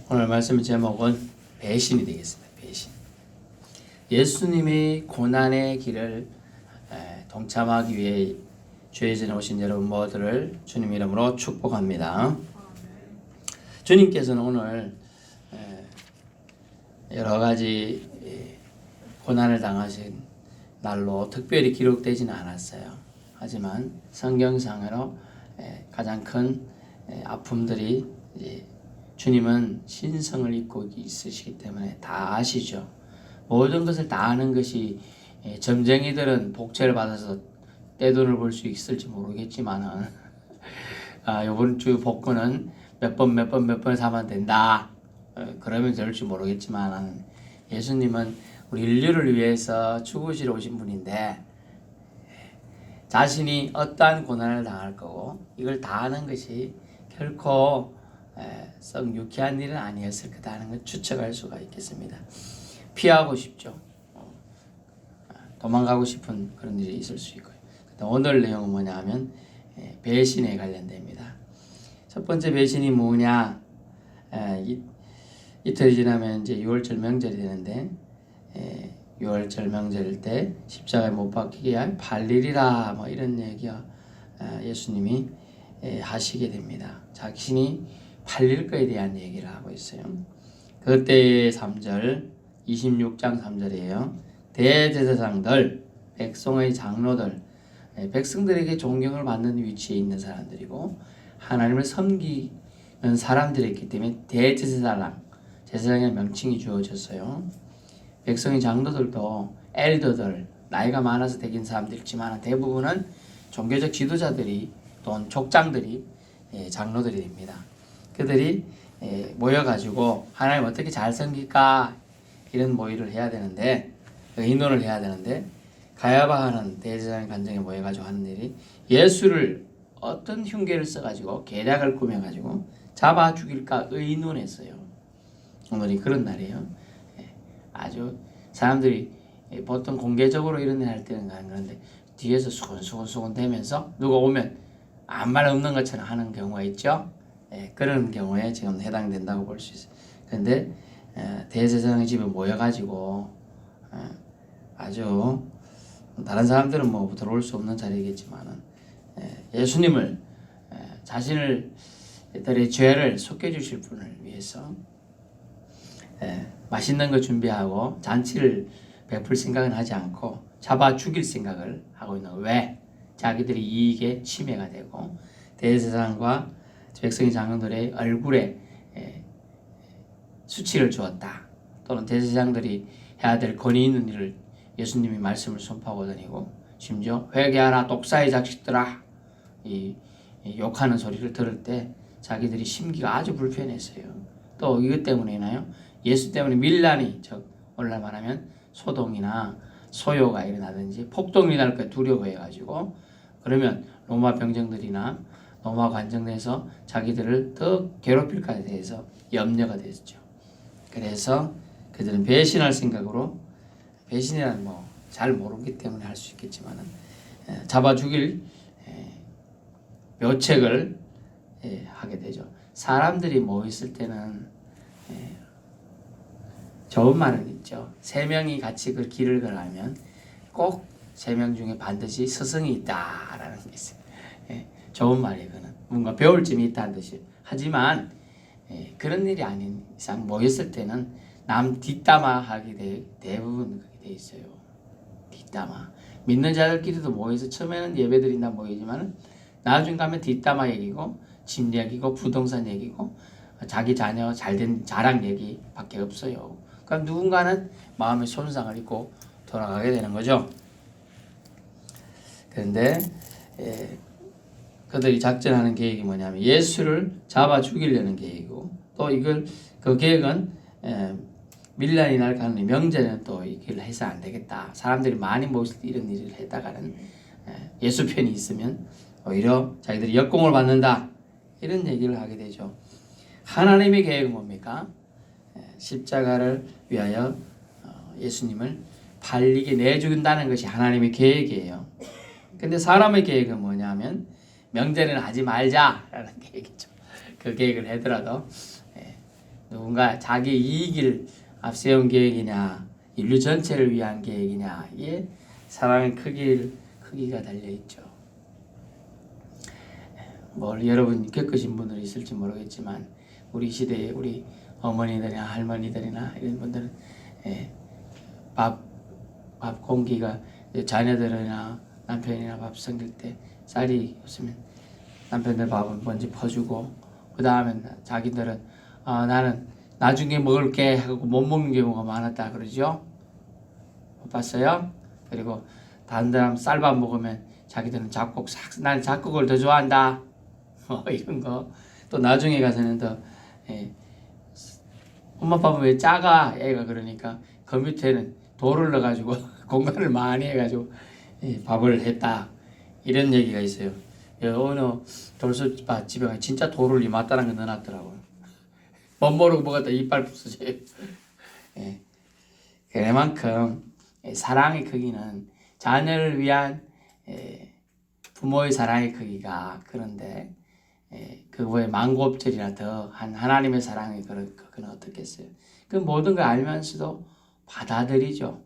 오늘 말씀의 제목은 배신이 되겠습니다. 배신. 예수님이 고난의 길을 동참하기 위해 주의 전에 오신 여러분 모두를 주님 이름으로 축복합니다. 주님께서는 오늘 여러 가지 고난을 당하신 날로 특별히 기록되지는 않았어요. 하지만 성경상으로 가장 큰 아픔들이 주님은 신성을 입고 있으시기 때문에 다 아시죠. 모든 것을 다 아는 것이 점쟁이들은 복제를 받아서 떼돈을 벌 수 있을지 모르겠지만은 이번 주 복권은 몇 번 사면 된다. 그러면 될지 모르겠지만은 예수님은 우리 인류를 위해서 죽으시러 오신 분인데 자신이 어떠한 고난을 당할 거고 이걸 다 아는 것이 결코 썩 유쾌한 일은 아니었을 거다 하는 걸 추측할 수가 있겠습니다. 피하고 싶죠. 도망가고 싶은 그런 일이 있을 수 있고요. 오늘 내용은 뭐냐 하면 배신에 관련됩니다. 첫 번째 배신이 뭐냐? 이틀이 지나면 이제 6월절 명절이 되는데 6월절 명절일 때 십자가에 못 박히게 할 발일이라 뭐 이런 얘기가 예수님이 하시게 됩니다. 자신이 팔릴 것에 대한 얘기를 하고 있어요. 그때의 3절 26장 3절이에요. 대제사장들, 백성의 장로들, 백성들에게 존경을 받는 위치에 있는 사람들이고 하나님을 섬기는 사람들이기 때문에 대제사장, 제사장의 명칭이 주어졌어요. 백성의 장로들도 엘더들, 나이가 많아서 되긴 사람들이지만 대부분은 종교적 지도자들이 또는 족장들이 장로들이 됩니다. 그들이 모여가지고 하나님 어떻게 잘 섬길까 이런 모의를 해야 되는데 의논을 해야 되는데 가야바하는 대제사장 간정에 모여가지고 하는 일이 예수를 어떤 흉계를 써가지고 계략을 꾸며가지고 잡아 죽일까 의논했어요. 오늘이 그런 날이에요. 아주 사람들이 보통 공개적으로 이런 일 할 때는 그런데 뒤에서 수근수근 대면서 누가 오면 아무 말 없는 것처럼 하는 경우가 있죠. 그런 경우에 지금 해당된다고 볼 수 있어요. 그런데 대제사장의 집에 모여가지고 아주 다른 사람들은 뭐 들어올 수 없는 자리겠지만은 예수님을 자신들의 죄를 속해 주실 분을 위해서 맛있는 거 준비하고 잔치를 베풀 생각은 하지 않고 잡아 죽일 생각을 하고 있는 거예요. 왜? 자기들이 이익에 침해가 되고 대제사장과 백성의 장로들의 얼굴에 수치를 주었다. 또는 대제사장들이 해야 될 권위 있는 일을 예수님이 말씀을 선포하고 다니고 심지어 회개하라 독사의 자식들아 이 욕하는 소리를 들을 때 자기들이 심기가 아주 불편했어요. 또 이것 때문이나요? 예수 때문에 밀란이 즉 오늘날 말하면 소동이나 소요가 일어나든지 폭동이 날 거 두려워해가지고 그러면 로마 병정들이나 로마 관정에서 자기들을 더 괴롭힐까에 대해서 염려가 됐죠. 그래서 그들은 배신할 생각으로 배신이라는 뭐 잘 모르기 때문에 할 수 있겠지만은 잡아 죽일 묘책을 하게 되죠. 사람들이 모여 있을 때는 좋은 말은 있죠. 3명이 같이 그 길을 걸으면 꼭 3명 중에 반드시 스승이 있다라는 게 있어요. 좋은 말이에요. 그는 뭔가 배울 점이 있다는 뜻이에요. 하지만 그런 일이 아닌 이상 모였을 때는 남 뒷담화하게 대부분 그렇게 돼 있어요. 뒷담화. 믿는 자들끼리도 모여서 처음에는 예배드린다 모이지만 나중에 가면 뒷담화 얘기고 집 얘기고 부동산 얘기고 자기 자녀 잘된 자랑 얘기밖에 없어요. 그럼 누군가는 마음의 손상을 입고 돌아가게 되는 거죠. 그런데 그들이 작전하는 계획이 뭐냐면 예수를 잡아 죽이려는 계획이고 또 이걸 그 계획은 밀란이 날 가는 명제는 또 이걸 해서 안 되겠다. 사람들이 많이 모였을 때 이런 일을 했다가는 예수 편이 있으면 오히려 자기들이 역공을 받는다. 이런 얘기를 하게 되죠. 하나님의 계획은 뭡니까? 십자가를 위하여 예수님을 팔리게 내준다는 것이 하나님의 계획이에요. 근데 사람의 계획은 뭐냐면 명제는 하지 말자라는 계획이죠. 그 계획을 하더라도 누군가 자기 이익을 앞세운 계획이냐, 인류 전체를 위한 계획이냐, 이게 사랑의 크기가 달려있죠. 여러분 겪으신 분들이 있을지 모르겠지만 우리 시대에 우리 어머니들이나 할머니들이나 이런 분들은 밥 공기가 자녀들이나 남편이나 밥 챙길 때 쌀이 없으면 남편들 밥은 먼저 퍼주고 그 다음에 자기들은 나는 나중에 먹을게 하고 못 먹는 경우가 많았다 그러죠. 못 봤어요? 그리고 다른 사람 쌀밥 먹으면 자기들은 잡곡 난 잡곡을 더 좋아한다 이런 거. 또 나중에 가서는 더 엄마 밥은 왜 작아 애가 그러니까 그 밑에는 돌을 넣어가지고 공간을 많이 해가지고 밥을 했다 이런 얘기가 있어요. 어느 돌솥밥 집에 가 진짜 돌을 이마따란 거 넣어놨더라고요. 못 모르고 먹었다 이빨 부서져요. 그만큼 사랑의 크기는 자녀를 위한 부모의 사랑의 크기가 그런데 그거에 만곱절이나 더한 하나님의 사랑이 그건 어떻겠어요? 그 모든 걸 알면서도 받아들이죠.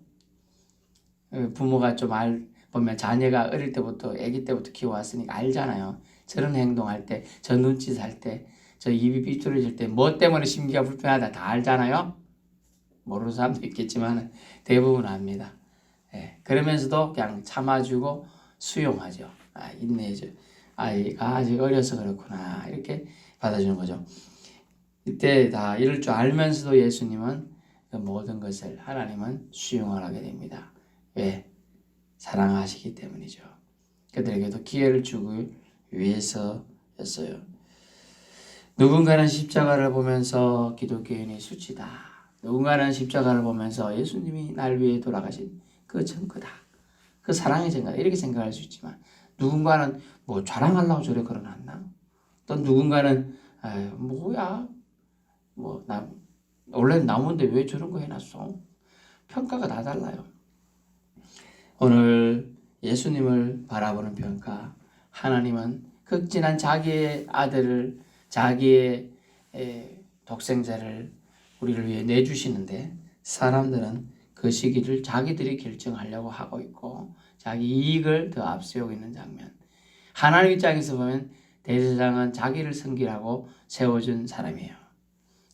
부모가 좀 보면 자녀가 어릴 때부터 아기 때부터 키워왔으니까 알잖아요. 저런 행동할 때, 저 눈짓 할 때, 저 입이 삐뚤어질 때 뭐 때문에 심기가 불편하다 다 알잖아요. 모르는 사람도 있겠지만 대부분 압니다. 그러면서도 그냥 참아주고 수용하죠. 인내해줘. 아이가 아직 어려서 그렇구나 이렇게 받아주는 거죠. 이때 다 이럴 줄 알면서도 예수님은 그 모든 것을 하나님은 수용을 하게 됩니다. 왜? 사랑하시기 때문이죠. 그들에게도 기회를 주기 위해서였어요. 누군가는 십자가를 보면서 기독교인이 수치다. 누군가는 십자가를 보면서 예수님이 날 위해 돌아가신 그 증거다. 그 사랑의 증거다. 이렇게 생각할 수 있지만 누군가는 뭐 자랑하려고 저래 걸어놨나? 또 누군가는 뭐야? 원래는 나무인데 왜 저런 거 해놨어? 평가가 다 달라요. 오늘 예수님을 바라보는 평가. 하나님은 극진한 자기의 아들을 자기의 독생자를 우리를 위해 내주시는데 사람들은 그 시기를 자기들이 결정하려고 하고 있고 자기 이익을 더 앞세우고 있는 장면. 하나님 입장에서 보면 대제사장은 자기를 섬기라고 세워준 사람이에요.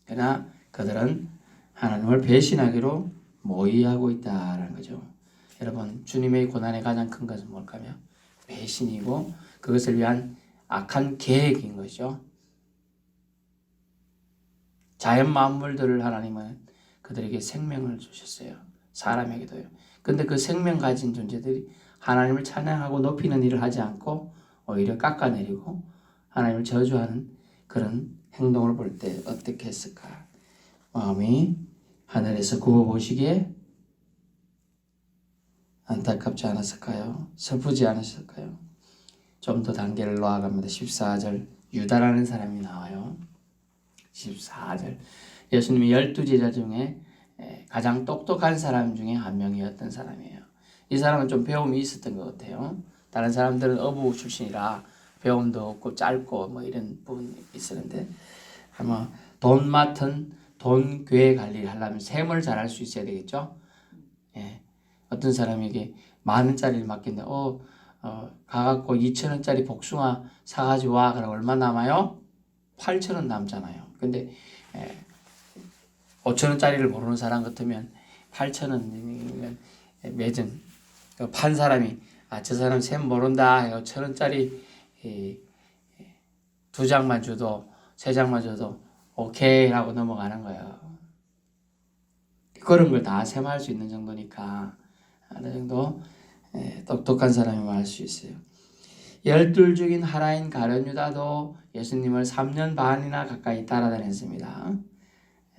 그러나 그들은 하나님을 배신하기로 모의하고 있다는 거죠. 여러분 주님의 고난의 가장 큰 것은 뭘까요? 배신이고 그것을 위한 악한 계획인 거죠. 자연 만물들을 하나님은 그들에게 생명을 주셨어요. 사람에게도요. 근데 그 생명 가진 존재들이 하나님을 찬양하고 높이는 일을 하지 않고 오히려 깎아내리고 하나님을 저주하는 그런 행동을 볼 때 어떻게 했을까? 마음이 하늘에서 굽어보시기에 안타깝지 않았을까요? 슬프지 않으셨을까요? 좀 더 단계를 나아갑니다. 14절 유다라는 사람이 나와요. 14절 예수님이 12제자 중에 가장 똑똑한 사람 중에 한 명이었던 사람이에요. 이 사람은 좀 배움이 있었던 것 같아요. 다른 사람들은 어부 출신이라 배움도 없고 짧고 뭐 이런 부분이 있었는데 아마 돈 맡은 돈괴 관리를 하려면 셈을 잘할 수 있어야 되겠죠. 어떤 사람에게 10,000원짜리를 맡긴데 가갖고 2,000원짜리 복숭아 사가지고 와. 그럼 얼마 남아요? 8,000원 남잖아요. 근데 5,000원짜리를 모르는 사람 같으면 8,000원이면 매전 판 사람이 저 사람 셈 모른다. 1,000원짜리 2장만 줘도 3장만 줘도 오케이 하고 넘어가는 거예요. 그런 걸 다 셈할 수 있는 정도니까 어느 정도 똑똑한 사람이 말할 수 있어요. 12 중인 하나인 가룟 유다도 예수님을 3년 반이나 가까이 따라다녔습니다.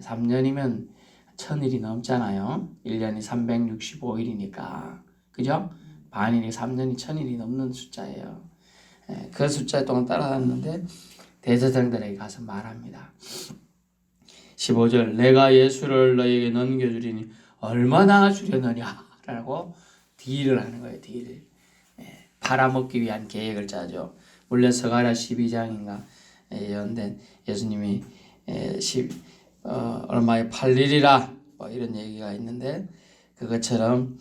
3년이면 1000일이 넘잖아요. 1년이 365일이니까. 그죠? 반이니 3년이 1000일이 넘는 숫자예요. 그 숫자 동안 따라다녔는데 대제사장들에게 가서 말합니다. 15절 내가 예수를 너에게 넘겨주리니 얼마나 주려느냐 라고 딜을 하는 거예요. 딜을 팔아먹기 위한 계획을 짜죠. 물론 서가랴 12장인가 예언된 예수님이 얼마에 팔리리라 뭐 이런 얘기가 있는데 그것처럼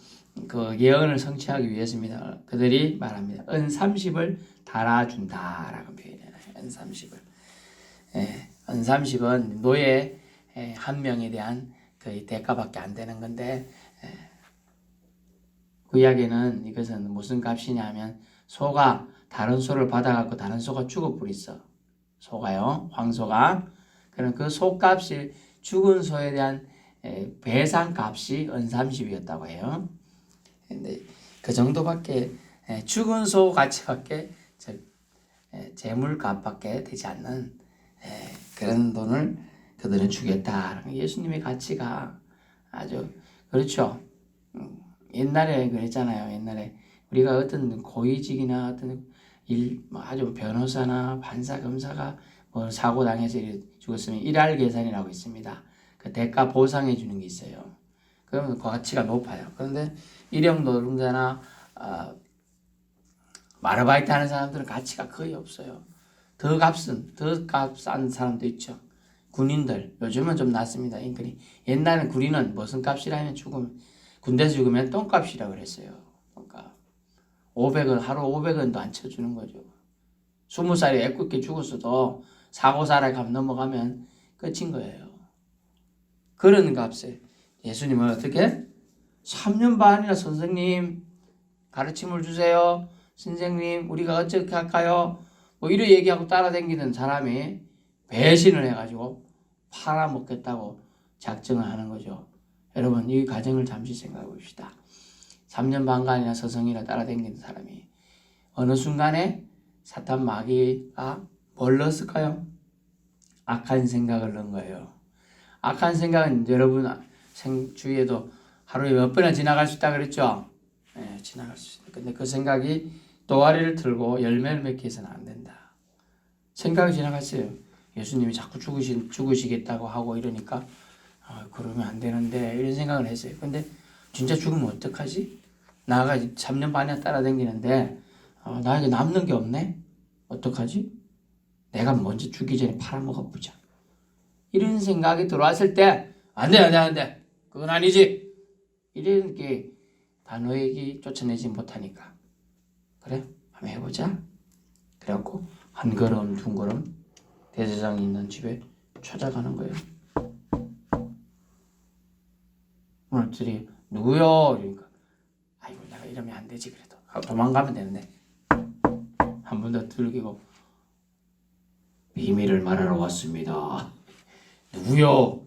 그 예언을 성취하기 위해서입니다. 그들이 말합니다. 은 30을 달아준다라고 표현해요. 은 30을. 은 30은 노예 한 명에 대한 그 대가밖에 안 되는 건데 구약에는 이것은 무슨 값이냐면 소가 다른 소를 받아갖고 다른 소가 죽어버렸어. 소가요, 황소가. 그럼 그 소값이 죽은 소에 대한 배상값이 은 30이었다고 해요. 근데 그 정도밖에 죽은 소 가치밖에 재물값밖에 되지 않는 그런 돈을 그들은 주겠다. 예수님의 가치가 아주 그렇죠. 옛날에 그랬잖아요. 옛날에 우리가 어떤 고위직이나 어떤 아주 변호사나 판사, 검사가 뭐 사고 당해서 죽었으면 일할 계산이라고 있습니다. 그 대가 보상해 주는 게 있어요. 그러면 그 가치가 높아요. 그런데 일용 노동자나 아르바이트 하는 사람들은 가치가 거의 없어요. 더 값싼 사람도 있죠. 군인들 요즘은 좀 낫습니다. 인건이. 옛날엔 군인은 무슨 값이라면 군대에서 죽으면 똥값이라고 그랬어요. 그러니까 500원 하루 500원도 안 쳐주는 거죠. 20살에 애꿎게 죽었어도 사고사를 넘어가면 끝인 거예요. 그런 값에 예수님은 어떻게 3년 반이나 선생님 가르침을 주세요. 선생님 우리가 어떻게 할까요? 뭐 이런 얘기하고 따라다니던 사람이 배신을 해가지고 팔아먹겠다고 작정을 하는 거죠. 여러분 이 과정을 잠시 생각해 봅시다. 3년 반간이나 서성이나 따라다니는 사람이 어느 순간에 사탄 마귀가 뭘 넣었을까요? 악한 생각을 넣은 거예요. 악한 생각은 여러분 주위에도 하루에 몇 번이나 지나갈 수 있다 그랬죠? 네, 지나갈 수 있다. 근데 그 생각이 또아리를 틀고 열매를 맺게 해서는 안 된다. 생각이 지나갔어요. 예수님이 자꾸 죽으시겠다고 하고 이러니까 그러면 안 되는데 이런 생각을 했어요. 근데 진짜 죽으면 어떡하지? 나가 3년 반이나 따라다니는데 나에게 남는 게 없네? 어떡하지? 내가 먼저 죽기 전에 팔아먹어보자. 이런 생각이 들어왔을 때 안 돼. 그건 아니지. 이런 게 단호하게 쫓아내지 못하니까. 그래? 한번 해보자. 그래갖고 한 걸음 두 걸음 대제사장이 있는 집에 찾아가는 거예요. 오늘들이 누구요? 그러니까 아이고 내가 이러면 안 되지 그래도 하고 도망가면 되는데 한 번 더 들기고 비밀을 말하러 왔습니다. 누구요?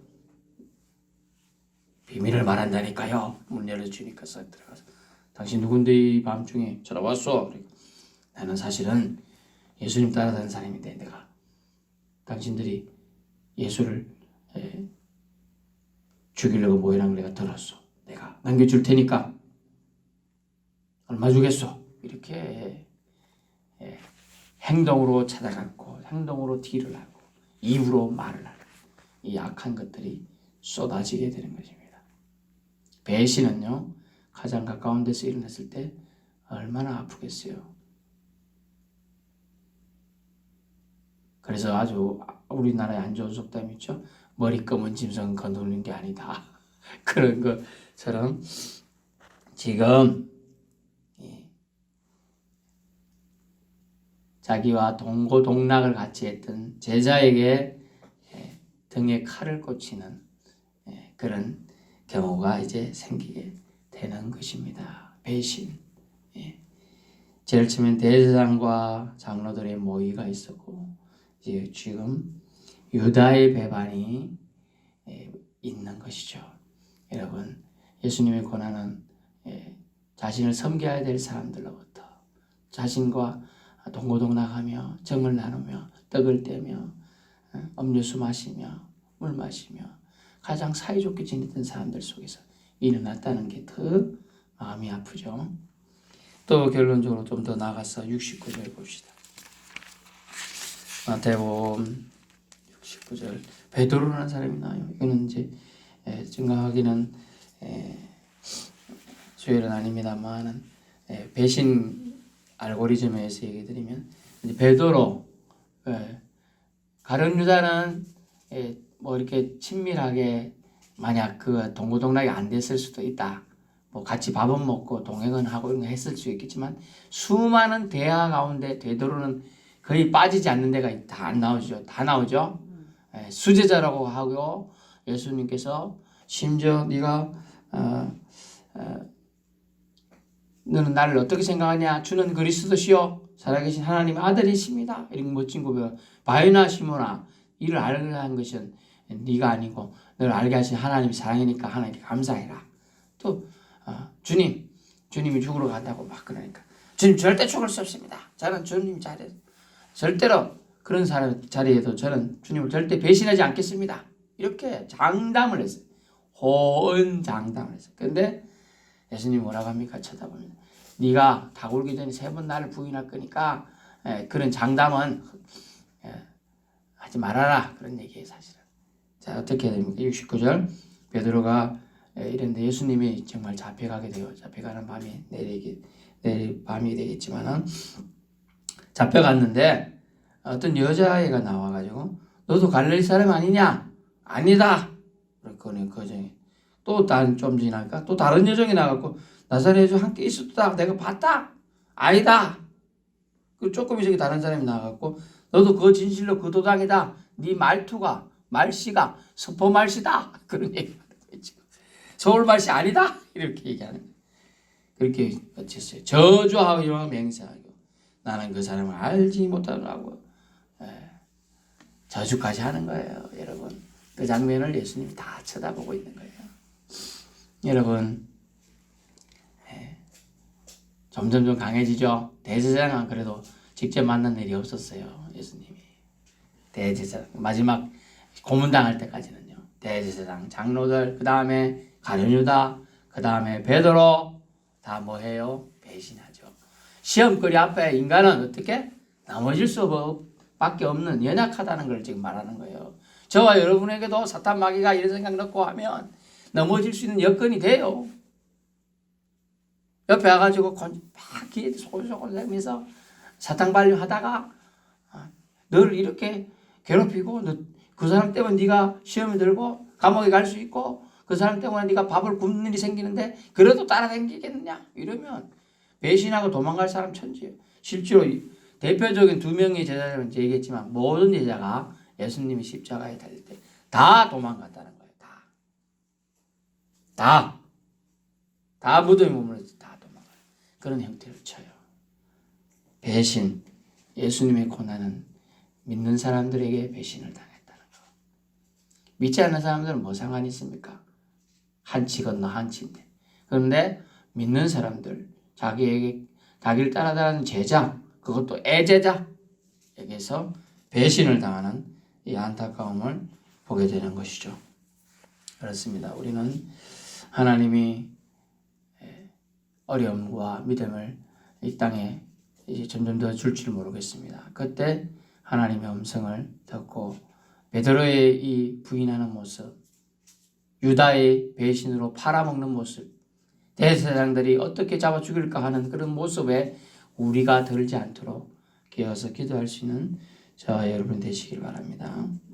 비밀을 말한다니까요. 문 열어주니까 싹 들어가서 당신 누군데 이 밤중에 찾아왔어? 그러니까 나는 사실은 예수님 따라다니는 사람인데 내가 당신들이 예수를 죽이려고 모이라는 걸 내가 들었어. 내가 남겨줄 테니까 얼마 주겠어? 이렇게 행동으로 찾아갔고 행동으로 딜을 하고 입으로 말을 하고 이 악한 것들이 쏟아지게 되는 것입니다. 배신은요 가장 가까운 데서 일어났을 때 얼마나 아프겠어요. 그래서 아주 우리나라에 안 좋은 속담이 있죠. 머리 검은 짐승 거두는 게 아니다. 그런 것처럼 지금 자기와 동고동락을 같이 했던 제자에게 등에 칼을 꽂히는 그런 경우가 이제 생기게 되는 것입니다. 배신. 제일 처음엔 대제사장과 장로들의 모의가 있었고 이제 지금 유다의 배반이 있는 것이죠. 여러분 예수님의 고난은 자신을 섬겨야 될 사람들로부터 자신과 동고동락하며 정을 나누며 떡을 떼며 음료수 마시며 물 마시며 가장 사이좋게 지냈던 사람들 속에서 일어났다는 게 더 마음이 아프죠. 또 결론적으로 좀 더 나가서 69절 봅시다. 마태복음 69절 베드로라는 사람이 나와요. 이거는 이제 증거하기는 수요일은 아닙니다만 배신 알고리즘에서 얘기 드리면 이제 베드로 가룟 유다는 뭐 이렇게 친밀하게 만약 그 동고동락이 안 됐을 수도 있다. 뭐 같이 밥은 먹고 동행은 하고 이런 거 했을 수 있겠지만 수많은 대화 가운데 되도록은 거의 빠지지 않는 데가 다 안 나오죠. 다 나오죠. 수제자라고 하고 예수님께서 심지어 네가 너는 나를 어떻게 생각하냐? 주는 그리스도시요 살아계신 하나님의 아들이십니다. 이런 멋진 고백. 바요나 시모나 이를 알게 한 것은 네가 아니고 너를 알게 하신 하나님의 사랑이니까 하나님께 감사해라. 또 주님이 죽으러 간다고 막 그러니까 주님 절대 죽을 수 없습니다. 저는 주님 자리에 절대로 그런 사람 자리에도 저는 주님을 절대 배신하지 않겠습니다. 이렇게 장담을 했어요. 호언 장담을 했어요. 그런데 예수님 뭐라고 합니까? 쳐다보면 네가 다 굴기 전에 3번 나를 부인할 거니까 그런 장담은 하지 말아라. 그런 얘기예요 사실은. 자 어떻게 해야 됩니까? 69절 베드로가 이런데 예수님이 정말 잡혀가게 돼요. 잡혀가는 밤이 내일 밤이 되겠지만은 잡혀갔는데 어떤 여자애가 나와가지고 너도 갈릴리 사람 아니냐? 아니다. 그랬거든요. 그 중에 또 다른 좀 지나니까 또 다른 여정이 나갔고 나사렛 예수 함께 있었다. 내가 봤다. 아니다. 그 조금 이상이 다른 사람이 나갔고 너도 그 진실로 그 도당이다. 네 말투가 말씨가 서포 말씨다. 그런 얘기를 하는 거죠. 서울 말씨 아니다. 이렇게 얘기하는 거예요. 그렇게 어쨌어요. 저주하고 이런 맹세하고 나는 그 사람을 알지 못하더라고. 저주까지 하는 거예요. 여러분 그 장면을 예수님이 다 쳐다보고 있는 거예요. 여러분 점점 좀 강해지죠. 대제사장은 그래도 직접 만난 일이 없었어요. 예수님이 대제사장 마지막 고문당할 때까지는요. 대제사장 장로들 그 다음에 가룟유다 그 다음에 베드로 다 뭐해요? 배신하죠. 시험거리 앞에 인간은 어떻게 넘어질 수밖에 없는 연약하다는 걸 지금 말하는 거예요. 저와 여러분에게도 사탄 마귀가 이런 생각 넣고 하면 넘어질 수 있는 여건이 돼요. 옆에 와가지고 막 귀에 소곤소곤 내면서 사탕 발림하다가 너를 이렇게 괴롭히고 그 사람 때문에 네가 시험에 들고 감옥에 갈 수 있고 그 사람 때문에 네가 밥을 굶는 일이 생기는데 그래도 따라다니겠느냐 이러면 배신하고 도망갈 사람 천지예요. 실제로 대표적인 2명의 제자들은 얘기했지만 모든 제자가 예수님이 십자가에 달릴 때 다 도망갔다는 거예요. 다 무덤에 머물러서 다 도망가요. 그런 형태를 쳐요. 배신, 예수님의 고난은 믿는 사람들에게 배신을 당했다는 거. 믿지 않는 사람들은 뭐 상관이 있습니까? 한치 건너 한치인데. 그런데 믿는 사람들, 자기를 따라다니는 제자, 그것도 애제자에게서 배신을 당하는 이 안타까움을 보게 되는 것이죠. 그렇습니다. 우리는 하나님이 어려움과 믿음을 이 땅에 이제 점점 더 줄지를 모르겠습니다. 그때 하나님의 음성을 듣고 베드로의 이 부인하는 모습, 유다의 배신으로 팔아먹는 모습, 대제사장들이 어떻게 잡아 죽일까 하는 그런 모습에 우리가 들지 않도록 깨어서 기도할 수 있는 저와 여러분 되시길 바랍니다.